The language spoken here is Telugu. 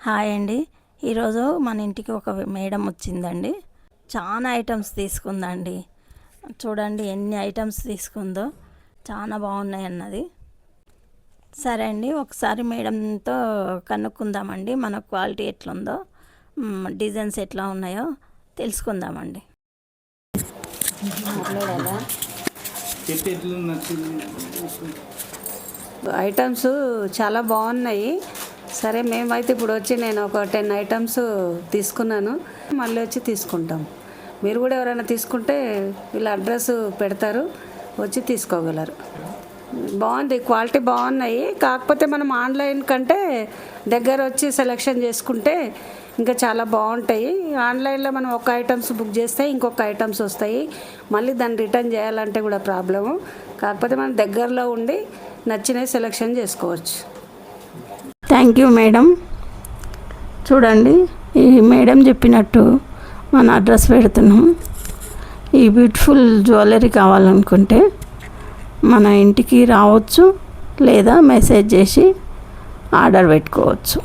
హాయ్ అండి. ఈరోజు మన ఇంటికి ఒక మేడం వచ్చిందండి. చాలా ఐటమ్స్ తీసుకుందండి. చూడండి ఎన్ని ఐటమ్స్ తీసుకుందో, చాలా బాగున్నాయి అన్నది. సరే అండి, ఒకసారి మేడంతో కనుక్కుందామండి. మన క్వాలిటీ ఎట్లుందో, డిజైన్స్ ఎట్లా ఉన్నాయో తెలుసుకుందామండి. ఐటమ్స్ చాలా బాగున్నాయి. సరే, మేమైతే ఇప్పుడు వచ్చి నేను ఒక 10 ఐటమ్స్ తీసుకున్నాను. మళ్ళీ వచ్చి తీసుకుంటాం. మీరు కూడా ఎవరైనా తీసుకుంటే వీళ్ళ అడ్రస్ పెడతారు, వచ్చి తీసుకోగలరు. బాగుంది, క్వాలిటీ బాగున్నాయి. కాకపోతే మనం ఆన్లైన్ కంటే దగ్గర వచ్చి సెలెక్షన్ చేసుకుంటే ఇంకా చాలా బాగుంటాయి. ఆన్లైన్లో మనం ఒక ఐటమ్స్ బుక్ చేస్తే ఇంకొక ఐటమ్స్ వస్తాయి, మళ్ళీ దాన్ని రిటర్న్ చేయాలంటే కూడా ప్రాబ్లము. కాకపోతే మనం దగ్గరలో ఉండి నచ్చినవి సెలెక్షన్ చేసుకోవచ్చు. Thank you madam. చూడండి, ఈ మేడం చెప్పినట్టు మన అడ్రస్ పెడుతున్నాం. ఈ బ్యూటిఫుల్ జ్యువెలరీ కావాలనుకుంటే మన ఇంటికి రావచ్చు, లేదా మెసేజ్ చేసి ఆర్డర్ పెట్టుకోవచ్చు.